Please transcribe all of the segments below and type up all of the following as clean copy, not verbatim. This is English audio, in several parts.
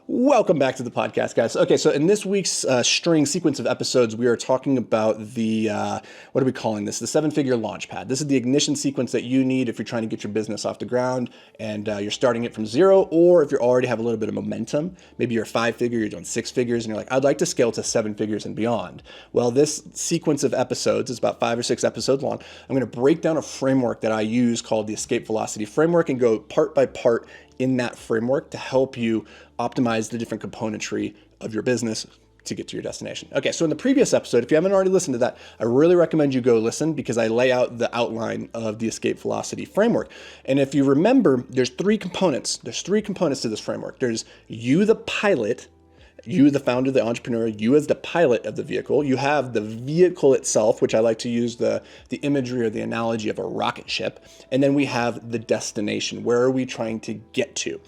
Welcome back to the podcast, guys. Okay, so in this week's string sequence of episodes, we are talking about the, what are we calling this? The seven-figure Launchpad. This is the ignition sequence that you need if you're trying to get your business off the ground and you're starting it from zero, or if you already have a little bit of momentum. Maybe you're a five-figure, you're doing six figures, and you're like, I'd like to scale to seven figures and beyond. Well, this sequence of episodes is about 5 or 6 episodes long. I'm going to break down a framework that I use called the Escape Velocity Framework and go part by part in that framework to help you optimize the different componentry of your business to get to your destination. Okay, so in the previous episode, if you haven't already listened to that, I really recommend you go listen because I lay out the outline of the Escape Velocity Framework. And if you remember, there's three components. There's three components to this framework. There's you, the pilot, you, the founder, the entrepreneur, you as the pilot of the vehicle. You have the vehicle itself, which I like to use the imagery or the analogy of a rocket ship. And then we have the destination. Where are we trying to get to?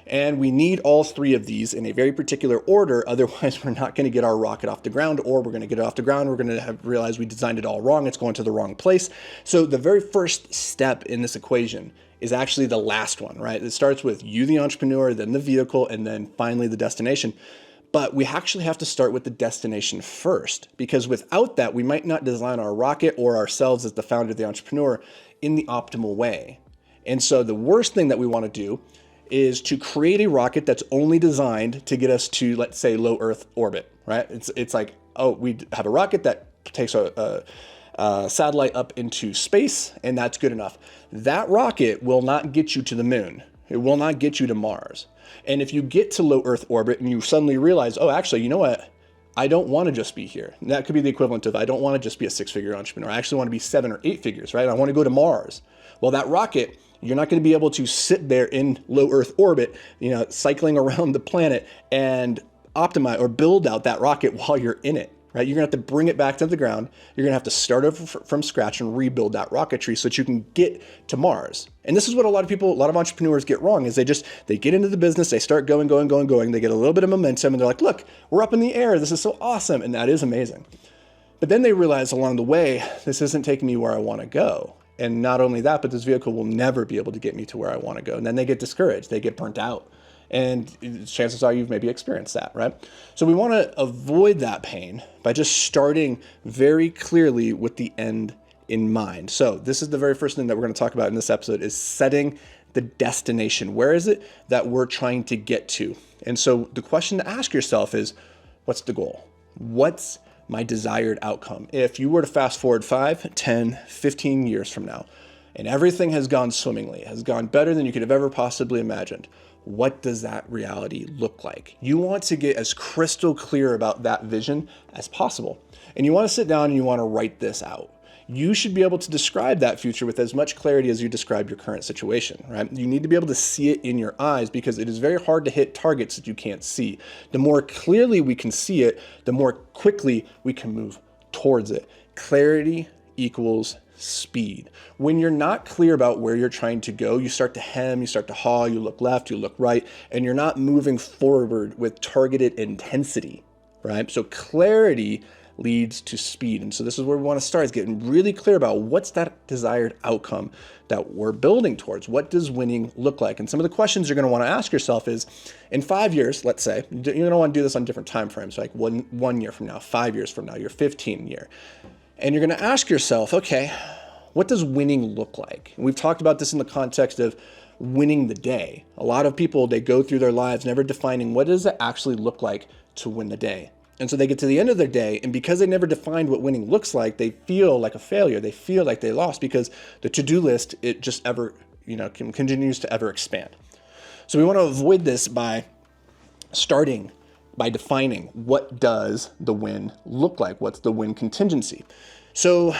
And we need all three of these in a very particular order. Otherwise, we're not going to get our rocket off the ground, or we're going to get it off the ground. We're going to realize we designed it all wrong. It's going to the wrong place. So the very first step in this equation is actually the last one, right? It starts with you, the entrepreneur, then the vehicle, and then finally the destination. But we actually have to start with the destination first, because without that, we might not design our rocket or ourselves as the founder, the entrepreneur, in the optimal way. And so the worst thing that we want to do is to create a rocket that's only designed to get us to, let's say, low Earth orbit, right? It's like, oh, we have a rocket that takes a satellite up into space, and that's good enough. That rocket will not get you to the moon. It will not get you to Mars. And if you get to low Earth orbit and you suddenly realize, oh, actually, you know what? I don't want to just be here. And that could be the equivalent of, I don't want to just be a six-figure entrepreneur. I actually want to be 7 or 8 figures, right? I want to go to Mars. Well, that rocket, you're not going to be able to sit there in low Earth orbit, cycling around the planet and optimize or build out that rocket while you're in it, right? You're going to have to bring it back to the ground. You're going to have to start over from scratch and rebuild that rocketry so that you can get to Mars. And this is what a lot of entrepreneurs get wrong is they get into the business, they start going. They get a little bit of momentum and they're like, look, we're up in the air. This is so awesome. And that is amazing. But then they realize along the way, this isn't taking me where I want to go. And not only that, but this vehicle will never be able to get me to where I want to go. And then they get discouraged, they get burnt out. And chances are you've maybe experienced that, right? So we want to avoid that pain by just starting very clearly with the end in mind. So this is the very first thing that we're going to talk about in this episode is setting the destination. Where is it that we're trying to get to? And so the question to ask yourself is, what's the goal? What's my desired outcome? If you were to fast forward 5, 10, 15 years from now, and everything has gone swimmingly, has gone better than you could have ever possibly imagined, what does that reality look like? You want to get as crystal clear about that vision as possible. And you want to sit down and you want to write this out. You should be able to describe that future with as much clarity as you describe your current situation, right? You need to be able to see it in your eyes because it is very hard to hit targets that you can't see. The more clearly we can see it, the more quickly we can move towards it. Clarity equals speed. When you're not clear about where you're trying to go, you start to hem, you start to haw, you look left, you look right, and you're not moving forward with targeted intensity, right? So clarity leads to speed. And so this is where we want to start, is getting really clear about what's that desired outcome that we're building towards. What does winning look like? And some of the questions you're going to want to ask yourself is, in 5 years, let's say, you're going to want to do this on different time frames, like one year from now, 5 years from now, your 15 year. And you're going to ask yourself, okay, what does winning look like? And we've talked about this in the context of winning the day. A lot of people, they go through their lives never defining what does it actually look like to win the day. And so they get to the end of their day, and because they never defined what winning looks like, they feel like a failure. They feel like they lost because the to-do list, it just continues to ever expand. So we want to avoid this by starting by defining what does the win look like? What's the win contingency? So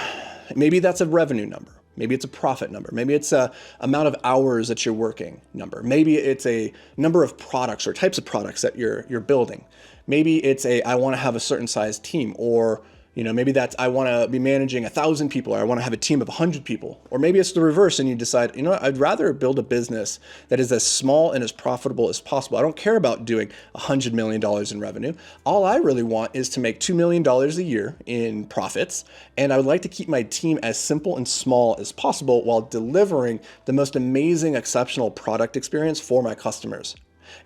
maybe that's a revenue number. Maybe it's a profit number. Maybe it's a amount of hours that you're working number. Maybe it's a number of products or types of products that you're building. Maybe it's I want to have a certain size team, or maybe that's I want to be managing 1,000 people, or I want to have a team of 100 people. Or maybe it's the reverse and you decide, I'd rather build a business that is as small and as profitable as possible. I don't care about doing $100 million in revenue. All I really want is to make $2 million a year in profits. And I would like to keep my team as simple and small as possible while delivering the most amazing, exceptional product experience for my customers.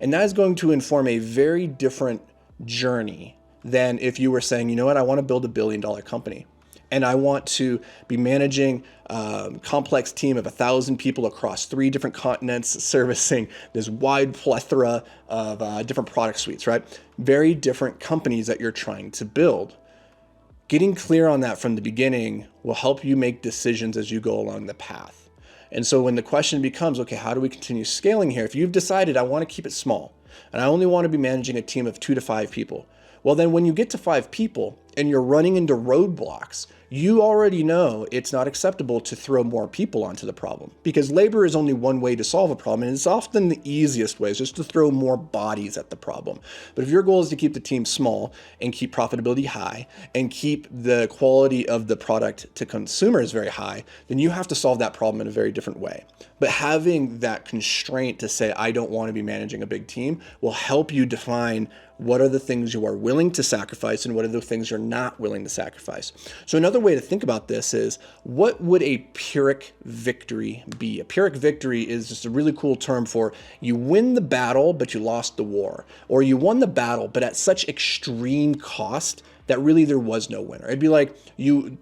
And that is going to inform a very different journey than if you were saying, you know what, I want to build $1 billion company. And I want to be managing a complex team of 1,000 people across 3 different continents, servicing this wide plethora of different product suites, right? Very different companies that you're trying to build. Getting clear on that from the beginning will help you make decisions as you go along the path. And so when the question becomes, okay, how do we continue scaling here? If you've decided I want to keep it small and I only want to be managing a team of 2 to 5 people, well, then when you get to 5 people and you're running into roadblocks, you already know it's not acceptable to throw more people onto the problem, because labor is only one way to solve a problem. And it's often the easiest way is just to throw more bodies at the problem. But if your goal is to keep the team small and keep profitability high and keep the quality of the product to consumers very high, then you have to solve that problem in a very different way. But having that constraint to say, I don't want to be managing a big team, will help you define what are the things you are willing to sacrifice and what are the things you're not willing to sacrifice. So another way to think about this is, what would a Pyrrhic victory be? A Pyrrhic victory is just a really cool term for you win the battle, but you lost the war. Or you won the battle, but at such extreme cost that really there was no winner. It'd be like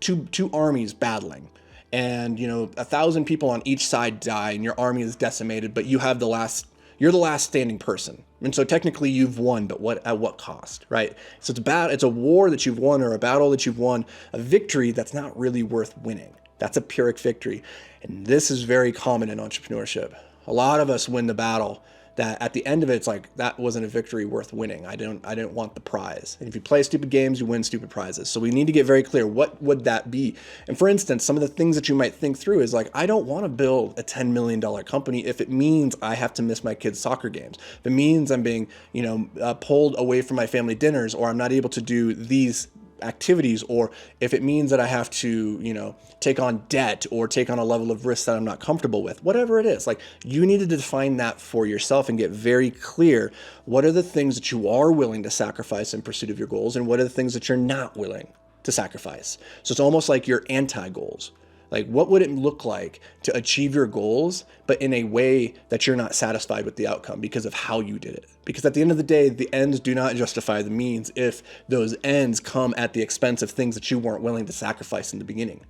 two armies battling. And 1,000 people on each side die and your army is decimated, but you're the last standing person. And so technically you've won, but at what cost, right? So it's a war that you've won, or a battle that you've won, a victory that's not really worth winning. That's a Pyrrhic victory. And this is very common in entrepreneurship. A lot of us win the battle that at the end of it, it's like, that wasn't a victory worth winning. I didn't want the prize. And if you play stupid games, you win stupid prizes. So we need to get very clear, what would that be? And for instance, some of the things that you might think through is like, I don't want to build a $10 million company if it means I have to miss my kids' soccer games. If it means I'm being, pulled away from my family dinners, or I'm not able to do these activities, or if it means that I have to, take on debt or take on a level of risk that I'm not comfortable with, whatever it is, like, you need to define that for yourself and get very clear. What are the things that you are willing to sacrifice in pursuit of your goals, and what are the things that you're not willing to sacrifice? So it's almost like your anti-goals. Like, what would it look like to achieve your goals, but in a way that you're not satisfied with the outcome because of how you did it? Because at the end of the day, the ends do not justify the means if those ends come at the expense of things that you weren't willing to sacrifice in the beginning.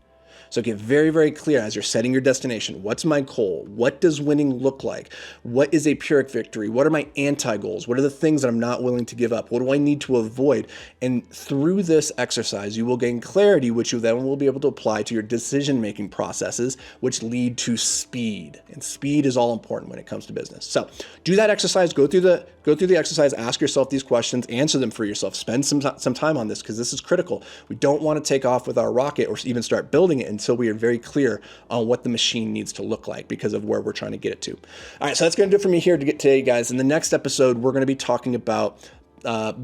So get very, very clear as you're setting your destination. What's my goal? What does winning look like? What is a Pyrrhic victory? What are my anti-goals? What are the things that I'm not willing to give up? What do I need to avoid? And through this exercise, you will gain clarity, which you then will be able to apply to your decision-making processes, which lead to speed. And speed is all important when it comes to business. So do that exercise, go through the exercise, ask yourself these questions, answer them for yourself, spend some time on this, because this is critical. We don't want to take off with our rocket or even start building it until we are very clear on what the machine needs to look like because of where we're trying to get it to. All right, so that's going to do it for me here today, guys. In the next episode, we're going to be talking about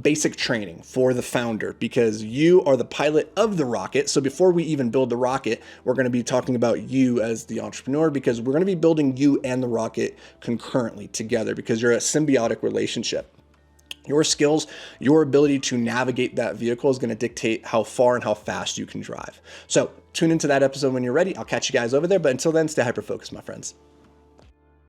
basic training for the founder, because you are the pilot of the rocket. So before we even build the rocket, we're going to be talking about you as the entrepreneur, because we're going to be building you and the rocket concurrently together, because you're a symbiotic relationship. Your skills, your ability to navigate that vehicle is going to dictate how far and how fast you can drive. So tune into that episode when you're ready. I'll catch you guys over there. But until then, stay hyper-focused, my friends.